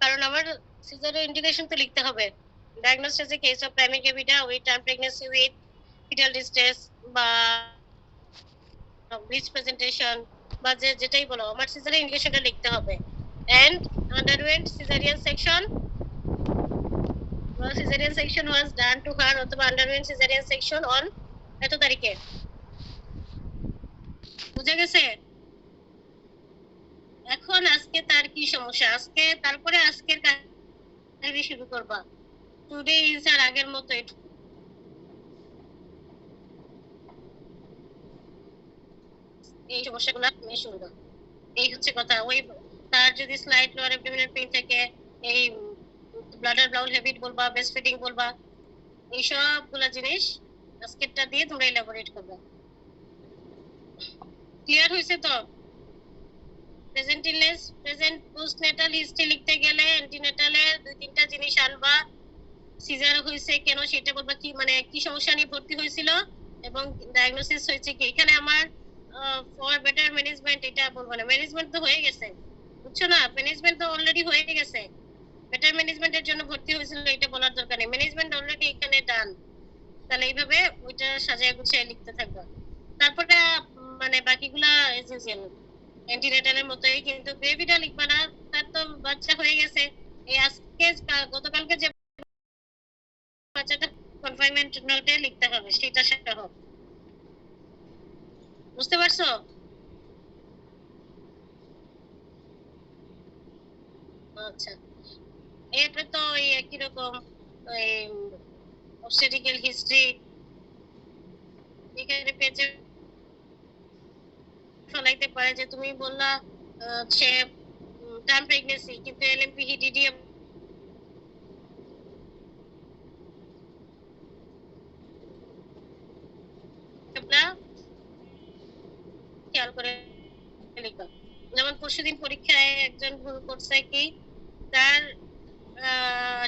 কারণ আমার সিজারের ইন্ডিকেশন তো লিখতে হবে। Diagnosed as a case of primary gravida with term pregnancy with fetal distress বা ব্রিচ প্রেজেন্টেশন বা যেটাই বলো, আমার সিজারের ইন্ডিকেশনটা লিখতে হবে। And underwent caesarean section, cesarean section was done to her, অথবা underwent cesarean section on এত তারিখে। বুঝা গেছে? এখন আজকে তার কি সমস্যা, আজকে তারপরে আজকের থেকে শুরু করবা। টুডে ইজ আর আগের মতো এই সমস্যাগুলো তুমি শুনবা। এই হচ্ছে কথা। ওই তার যদি স্লাইড লোয়ার অ্যাবডোমিনাল পেইন থাকে, এই ব্লাডার বাউল হ্যাবিট বলবা, বেস্ট ফিডিং বলবা, এই সবগুলা জিনিস আজকেরটা দিয়ে তোমরা এলাবোরেট করবে। ক্লিয়ার হয়েছে তো? Present illness, present postnatal history লিখতে গেলে অ্যান্টিনেটালে 2-3টা জিনিস আনবা। সিজার হয়েছে কেন সেটা বলবা, কি মানে কি সমস্যা নিয়ে ভর্তি হয়েছিল এবং ডায়াগনোসিস হয়েছে কি। এখানে আমার ফর বেটার ম্যানেজমেন্ট এটা বলবো না, ম্যানেজমেন্ট তো হয়ে গেছে, বুঝছো না? ম্যানেজমেন্ট তো অলরেডি হয়ে গেছে। বেটার ম্যানেজমেন্টের জন্য ভর্তি হয়েছিল এটা বলার দরকার নেই, ম্যানেজমেন্ট অলরেডি এখানে ডান। তাহলে এইভাবে ওইটা সাজায় গুছিয়ে লিখতে থাকবা। তারপরে মানে বাকিগুলা এজ ইউজুয়াল অ্যান্টিনেটালের মতোই, কিন্তু বেবিটা লিখবা না, তার তো বাচ্চা হয়ে গেছে। এই আজকে গতকালকে যে বাচ্চাটা কনফাইনমেন্ট নোটে লিখতে হবে সেটা সহ। বুঝতে পারছো? আচ্ছা, এরপরে তো এই একই রকম অবস্টেট্রিক্যাল হিস্ট্রি এখানে পেজে ফলাইতে পারে যে তুমি বললা সে টার্ম প্রেগন্যান্সি, কিন্তু এলএমপি হিডিডি খেয়াল করে লেখা। যেমন পরশুদিন পরীক্ষায় একজন ভুল করছে কি, তার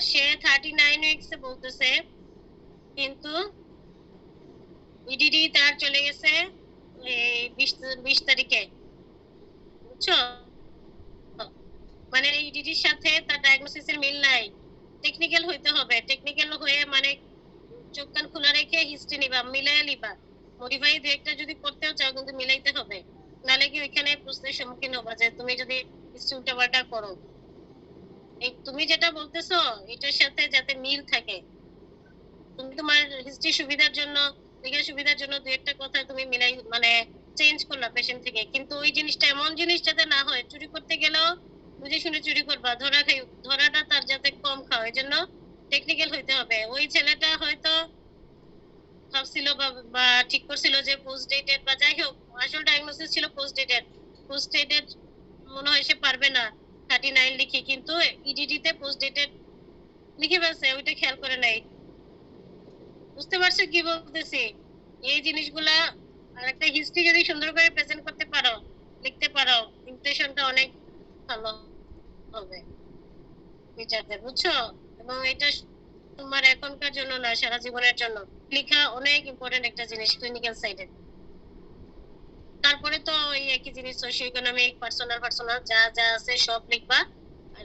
সে 39 উইকসে বলতেছে, কিন্তু ইডিডি তার চলে গেছে এই 20 তারিখে, বুঝছো? মানে ইডিডির সাথে তার ডায়াগনোসিসের মিল নাই। টেকনিক্যাল হইতে হবে, টেকনিক্যাল হয়ে মানে চোখ কান খোলা রেখে হিস্ট্রি নিবা, মিলাই নিবা। মডিফাই দু একটা যদি করতেও চাও কিন্তু মিলাইতে হবে, নাহলে কি ওইখানে প্রশ্নের সম্মুখীন হবা যে তুমি যদি হিস্ট্রি উল্টাপাল্টা করো। এই তুমি যেটা বলতেছো এটার সাথে যাতে মিল থাকে। তুমি তোমার হিস্ট্রি সুবিধার জন্য, লেখার সুবিধার জন্য দু একটা কথা তুমি মিলাই মানে চেঞ্জ করলা পেশেন্ট থেকে, কিন্তু ওই জিনিসটা এমন জিনিস যাতে না হয় চুরি করতে গেলেও বুঝে শুনে চুরি করবা, ধরাটা তার যাতে কম খাও, এই জন্য টেকনিক্যাল হইতে হবে। ওই ছেলেটা হয়তো ভাবছিল বা ঠিক করছিল যে পোস্ট ডেটেড বা যাই হোক, আসল ডায়াগনোসিস ছিল পোস্ট ডেটেড মনে হয় সে পারবে না 39 লিখে, কিন্তু ইডিডি তে পোস্ট ডেটেড লিখে ফেলছে, ওইটা খেয়াল করে নাই। বুঝতে পারছো কি বলতেছি? এই জিনিসগুলা আর একটা হিস্ট্রি যদি সুন্দর করে প্রেজেন্ট করতে পারো, লিখতে পারো, ইমপ্রেশনটা অনেক ভালো হবে টিচারদের, বুঝছো? এবং এটা তোমার এখনকার জন্য না, সারা জীবনের জন্য লেখা অনেক ইম্পর্টেন্ট একটা জিনিস ক্লিনিক্যাল সাইডে। তারপরে তো এই একই জিনিস সোশিও ইকোনমিক, পার্সোনাল যা যা আছে সব লিখবা। আর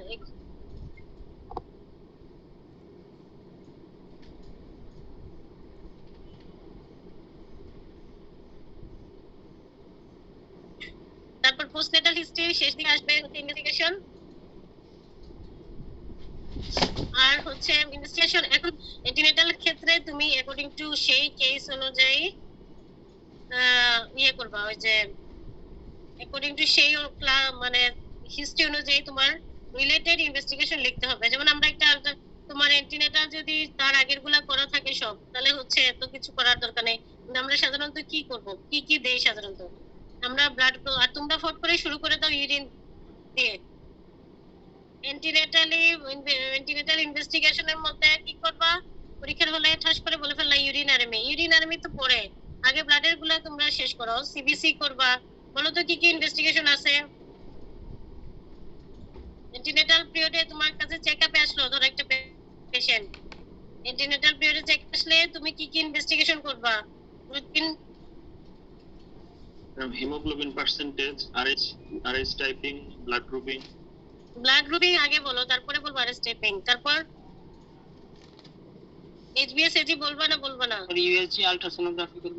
তারপর পোস্টনেটাল হিস্ট্রি শেষ দিকে আসবে ইনভেস্টিগেশন, আর হচ্ছে ইনভেস্টিগেশন। এখন অ্যান্টিনেটাল ক্ষেত্রে তুমি অ্যাকর্ডিং টু সেই কেস অনুযায়ী ইয়ে করবা, ওই যে অ্যাকর্ডিং টু সেই মানে হিস্ট্রি অনুযায়ী তোমার রিলেটেড ইনভেস্টিগেশন লিখতে হবে। যেমন আমরা একটা তোমার অ্যান্টিনেটাল যদি তার আগের গুলা করা থাকে সব, তাহলে হচ্ছে এত কিছু করার দরকার নেই। কিন্তু আমরা সাধারণত কি করব, কি দেই সাধারণত আমরা ব্লাড, আর তোমরা ফট করে শুরু করে দাও ইউরিন দিয়ে। অ্যান্টিনেটাল ইনভেস্টিগেশনের মধ্যে কি করবা, পরীক্ষার হলে ঠাস করে বলে ফেললা ইউরিনারি তো পরে, আগে ব্লাডের গুলা তোমরা শেষ করো, সিবিসি করবা। বলো তো কি কি ইনভেস্টিগেশন আছে অ্যান্টিনেটাল পিরিয়ডে তোমার কাছে চেকআপে আসলো, ধরো একটা পেশেন্ট অ্যান্টিনেটাল পিরিয়ডে চেক আসলে তুমি কি কি ইনভেস্টিগেশন করবা? Routine hemoglobin percentage, RH typing, blood grouping আগে বলো, তারপরে বলবো আরএস টাইপিং, তারপর এইচবিএস এজি বলবা না? ইউএসজি আল্ট্রাসোনোগ্রাফি করব।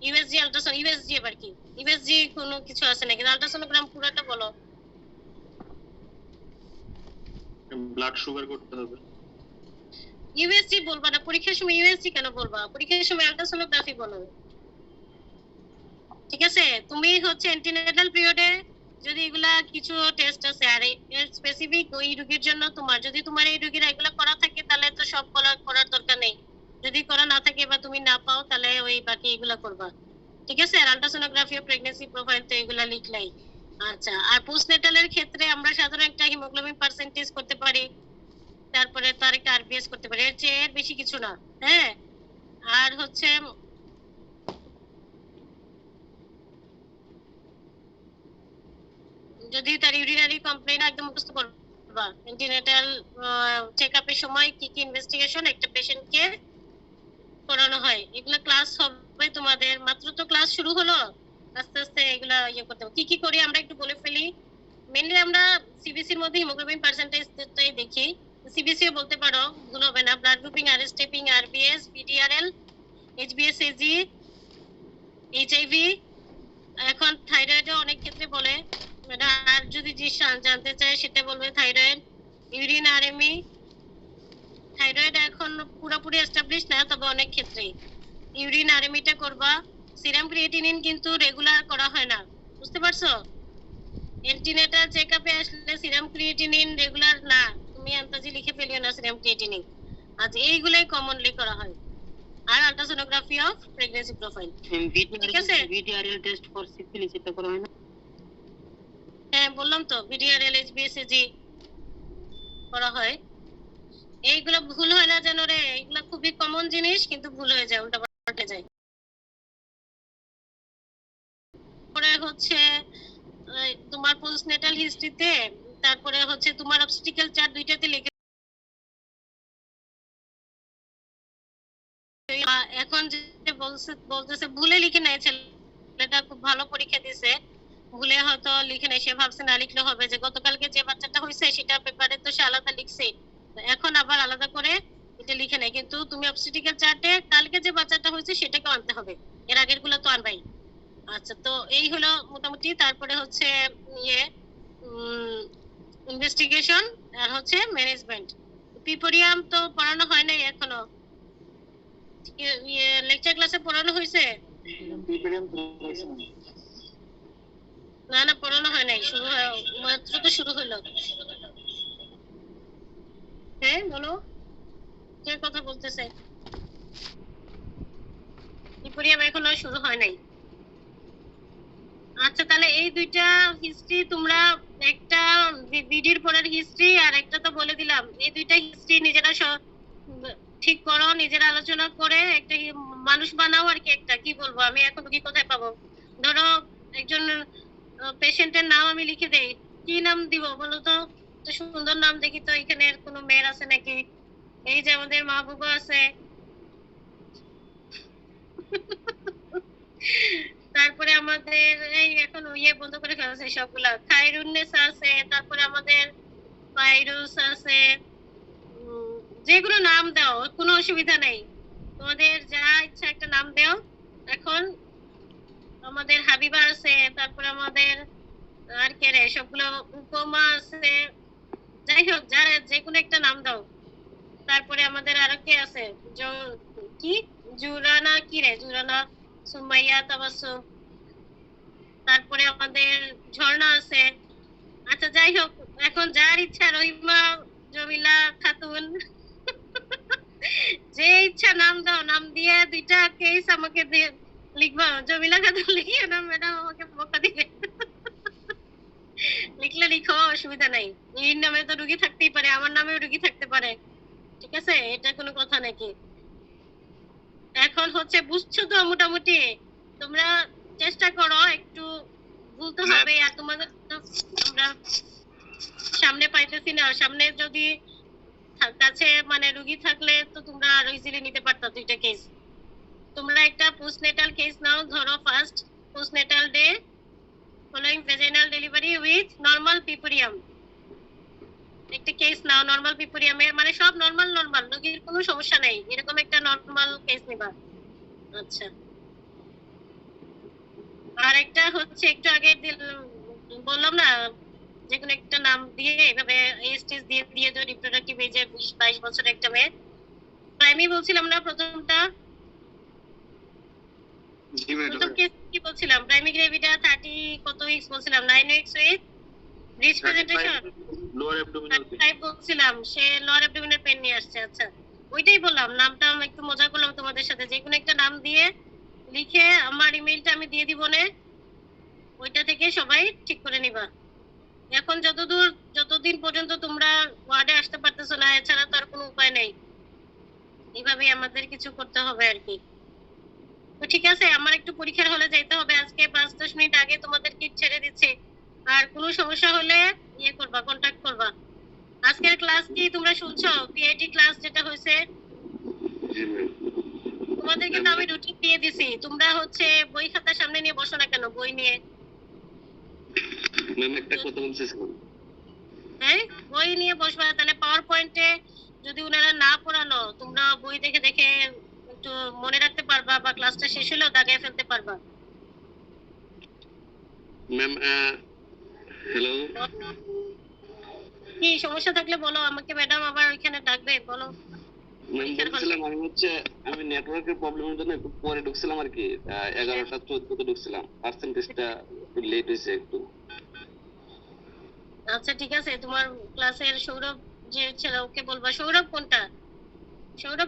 ইউএসজি আবার কি? ইউএসজি কোনো কিছু আছে নাকি? আল্ট্রাসোনোগ্রাম পুরোটা বলো। ব্লাড সুগার করতে হবে। ইউএসজি বলবা না, পরীক্ষার সময় ইউএসজি কেন বলবা? পরীক্ষার সময় আল্ট্রাসোনোগ্রাফি বলো, ঠিক আছে? তুমি হচ্ছে অ্যান্টিনেটাল পিরিয়ডে যদি এগুলা কিছু টেস্ট আছে আর স্পেসিফিক ওই রোগীর জন্য যদি তোমার এই রোগীর এগুলা করা থাকে তাহলে তো সব করার দরকার নেই, যদি করা না থাকে বা তুমি না পাও তাহলে ওই বাকি এগুলা করবা, ঠিক আছে? আর আল্ট্রাসোনোগ্রাফি ও প্রেগন্যান্সি প্রোফাইল তো এগুলা লিখলাই। আচ্ছা, আর পোস্টনেটালের ক্ষেত্রে আমরা সাধারণ একটা হিমোগ্লোবিন পার্সেন্টেজ করতে পারি, তারপরে তার একটা আরবিএস করতে পারি, এর চেয়ে এর বেশি কিছু না। হ্যাঁ, আর হচ্ছে যদি তার ইউরিনারি কমপ্লেইন একদম মুখস্থ করবা, অ্যান্টিনেটাল চেকআপের সময় কি কি ইনভেস্টিগেশন একটা পেশেন্টকে করানো হয়, এগুলা ক্লাস হবে তোমাদের। মাত্র তো ক্লাস শুরু হলো, আস্তে আস্তে এগুলা করতে হবে। কি কি করি আমরা একটু বলে ফেলি। মেইনলি আমরা সিবিসির মধ্যে হিমোগ্লোবিন পার্সেন্টেজটাই দেখি, সিবিসিও বলতে পারো, ভুল হবে না। ব্লাড গ্রুপিং, আর স্টেপিং, আরবিএস, পিডিআরএল, এইচবিএস, এজি, এইচআইভি, এখন থাইরয়েডও অনেক ক্ষেত্রে বলে। আর যদি জানতে চায় সেটা বলবে থাইরয়েড, ইউরিন আরএমই। থাইরয়েড এখন পুরোপুরি এস্টাবলিশ না, তবে অনেক ক্ষেত্রে ইউরিন আরএমইটা করবা। সিরাম ক্রিয়েটিনিন কিন্তু রেগুলার করা হয় না, বুঝতে পারছো? অ্যান্টিনেটাল চেকআপে আসলে সিরাম ক্রিয়েটিনিন রেগুলার না, তুমি আন্তাজি লিখে ফেলিও না সিরাম ক্রিয়েটিনিন। আচ্ছা, এইগুলাই কমনলি করা হয়। আর আল্ট্রাসোনোগ্রাফি অফ প্রেগন্যান্সি প্রোফাইল, ঠিক আছে? ভিডিআরএল টেস্ট ফর সিফিলিস এটা করা হয় না? হ্যাঁ, বললাম তো ভিডিআরএল, এইচবিএসএজি করা হয়। এইগুলো ভুল হয় না যেন রে, এইগুলো খুবই কমন জিনিস কিন্তু ভুল হয়ে যায়, উল্টা পাল্টে যায়। পরে হচ্ছে তোমার পোস্টনেটাল হিস্ট্রিতে, তারপরে হচ্ছে তোমার অবস্টিক্যাল চার্ট দুইটাতে লিখে, এখন যে বলতেছে ভুলে লিখে নাই, ছেলেটা খুব ভালো পরীক্ষা দিছে, ভুলে হয়তো লিখে নাই, সে ভাবছে না লিখলে হবে, যে গতকালকে যে বাচ্চাটা হয়েছে সেটা পেপারে তো সে আলাদা লিখছে, এখন আবার আলাদা করে এটা লিখে নাই। কিন্তু তুমি অবস্টিক্যাল চার্টে কালকে যে বাচ্চাটা হয়েছে সেটাকে আনতে হবে, এর আগের গুলো তো আনবাই। আচ্ছা, তো এই হলো মোটামুটি। তারপরে হচ্ছে ইয়ে ইনভেস্টিগেশন আর হচ্ছে ম্যানেজমেন্ট। পিপোরিয়াম তো পড়ানো হয় নাই এখনো, লেকচার ক্লাসে পড়ানো হয়েছে? না না, পড়ানো হয় নাই, মাত্র তো শুরু হলো। হ্যাঁ বলো, কে কথা বলতেছে? পিপোরিয়াম এখনো শুরু হয় নাই। আচ্ছা, তাহলে এই দুইটা হিস্ট্রি তোমরা, একটা বিডির পরের হিস্ট্রি আর একটা তো বলে দিলাম, এই দুইটা হিস্ট্রি নিজেরা ঠিক করো, নিজেরা আলোচনা করে একটা মানুষ বানাও আর কি। একটা কি বলবো আমি এখন, কি কোথায় পাবো? ধরো একজন পেশেন্টের নাম আমি লিখে দেই, কি নাম দিব বলো তো? তো সুন্দর নাম দেখি তো, এখানে কোনো মেয়ের আছে নাকি? এই যে আমাদের মাহবুবা আছে, তারপরে আমাদের এই এখন বন্ধ করে ফেলছে সবগুলা, খায়রুন্নেসা আছে, তারপরে আমাদের ফাইরুস আছে। যেগুলো নাম দাও, কোনো অসুবিধা নেই, তোমাদের যা ইচ্ছা একটা নাম দাও। এখন আমাদের হাবিবা আছে, তারপরে আমাদের আর কে রে, সবগুলো উপমা আছে, যাই হোক যারা যে কোনো একটা নাম দাও। তারপরে আমাদের আরো কে আছে, কি জুরানা, কি রে জুরানা, সুমাইয়া, তাবাসসুম, তারপরে আমাদের ঝর্ণা আছে। আচ্ছা যাই হোক, এখন যার ইচ্ছা, রহিমা, জমিলা খাতুন, যে ইচ্ছা নাম দাও, নাম দিয়ে দুইটা কেস আমাকে লিখবা। জমিলা খাতুন লিখিও না, ম্যাডাম আমাকে বকা দিবে। লিখলে লিখো, অসুবিধা নাই, এর নামে তো রুগী থাকতেই পারে, আমার নামেও রুগী থাকতে পারে, ঠিক আছে? এটা কোনো কথা নাকি? এখন হচ্ছে বুঝছো তো মোটামুটি? তোমরা চেষ্টা করো, একটু ভুলতে হবে। আর তোমাদের তো আমরা সামনে পাইতেছি না, সামনে যদি কাছে মানে রুগী থাকলে তো তোমরা আরো ইজিলি নিতে পারতো দুইটা কেস। তোমরা একটা পোস্টনেটাল কেস নাও, ধরো first postnatal day following vaginal delivery with normal puerperium, একটা কেস নাও নরমাল পিপোরিয়ামের, মানে সব নরমাল রোগীর কোনো সমস্যা নাই, এরকম একটা নরমাল কেস নিবা। আচ্ছা, আর একটা হচ্ছে একটু আগে বললাম না, যে কোনো একটা নাম দিয়ে এভাবে এসটিস দিয়ে দিয়ে দাও, রিপ্রোডাক্টিভ এজে 20-22 বছরের একটা মেয়ে। প্রাইমি বলছিলাম না প্রথমটা, প্রথম কেস কি বলছিলাম প্রাইমারি গ্রেভিটা 30 কত উইকস বলছিলাম 9 weeks with rich presentation lower abdominal pain. 35 বলছিলাম সে লোয়ার অ্যাবডোমিনাল পেন নিয়ে আসছে আচ্ছা ওইটাই বললাম নামটা আমি একটু মজা করলাম তোমাদের সাথে যে কোনো একটা নাম দিয়ে লিখে আমার ইমেইলটা আমি দিয়ে দিব নে ওইটা থেকে সবাই ঠিক করে নিবা এখন যতদিন পর্যন্ত তোমরা ওয়ার্ডে আসতে পারতেছো না এছাড়া তো আর কোনো উপায় নেই এইভাবেই আমাদের কিছু করতে হবে আর কি তো ঠিক আছে আমার একটু পরীক্ষার হলে যাইতে হবে আজকে 5-10 মিনিট আগে তোমাদের কিট ছেড়ে দিচ্ছি আর কোনো সমস্যা হলে করবা কন্টাক্ট করবা আজকের ক্লাস কি তোমরা শুনছো পিআইটি ক্লাস যেটা হয়েছে জি ম্যাম। তোমাদেরকে তো আমি রুটিন দিয়ে দিছি তোমরা হচ্ছে বই খাতা সামনে নিয়ে বসো না কেন বই নিয়ে ম্যাম একটা কথা বলছিলাম। হ্যাঁ বই নিয়ে বসবা তাহলে পাওয়ার পয়েন্টে যদি উনারা না পড়ানো তোমরা বই দেখে দেখে একটু মনে রাখতে পারবা বা ক্লাসটা শেষ হলেও দাগায় ফেলতে পারবা ম্যাম হ্যালো কি সমস্যা থাকলে বলো আমাকে ম্যাডাম আবার ওইখানে ডাকবে বলো ম্যাম বলছিলাম আমি নেটওয়ার্কের প্রবলেমের জন্য একটু পরে ঢুকছিলাম আর কি 11টা 14তে ঢুকছিলাম পার্সেন্টেজটা একটু লেট হয়েছে একটু। আচ্ছা ঠিক আছে তোমার ক্লাসের সৌরভ যে ছিল ওকে বলবা সৌরভ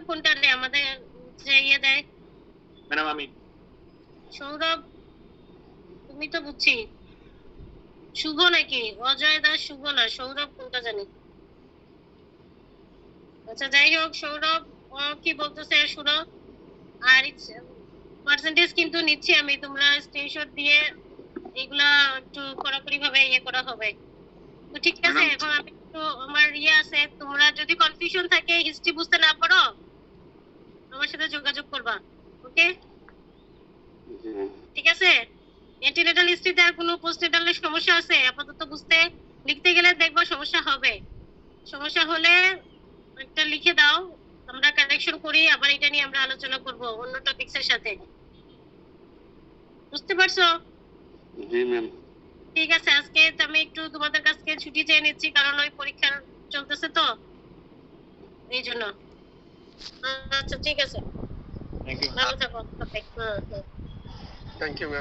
কোনটা রে আমাদের যে দেয় ম্যাডাম আমি সৌরভ তুমি তো বুঝছি শুভ নাকি অজয় দাস শুভ না সৌরভ কোনটা জানি আচ্ছা যাই হোক সৌরভ ও কি বলতেছে শুনো আর পার্সেন্টেজ কিন্তু নিচ্ছি আমি তোমরা স্ক্রিনশট দিয়ে এগুলা একটু কড়াকড়ি ভাবে করা হবে তো ঠিক আছে এখন আমি একটু আমার আছে তোমরা যদি কনফিউশন থাকে হিস্ট্রি বুঝতে না পারো আমার সাথে যোগাযোগ করবা ওকে ঠিক আছে এন্টিনেটাল হিস্ট্রিতে আর কোনো পোস্টনেটালের সমস্যা আছে আপাতত বুঝতে লিখতে গেলে দেখবা সমস্যা হলে একটা লিখে দাও আমরা কারেকশন করি আবার এটা নিয়ে আমরা আলোচনা করব অন্য টপিকসের সাথে বুঝতে পারছো জি ম্যাম। ঠিক আছে আজকে আমি একটু তোমাদের কাছ থেকে ছুটি চেয়ে নিচ্ছি কারণ ওই পরীক্ষা চলতেছে তো এই জন্য আচ্ছা ঠিক আছে থ্যাংক ইউ ভালো থাকো ওকে থ্যাংক ইউ।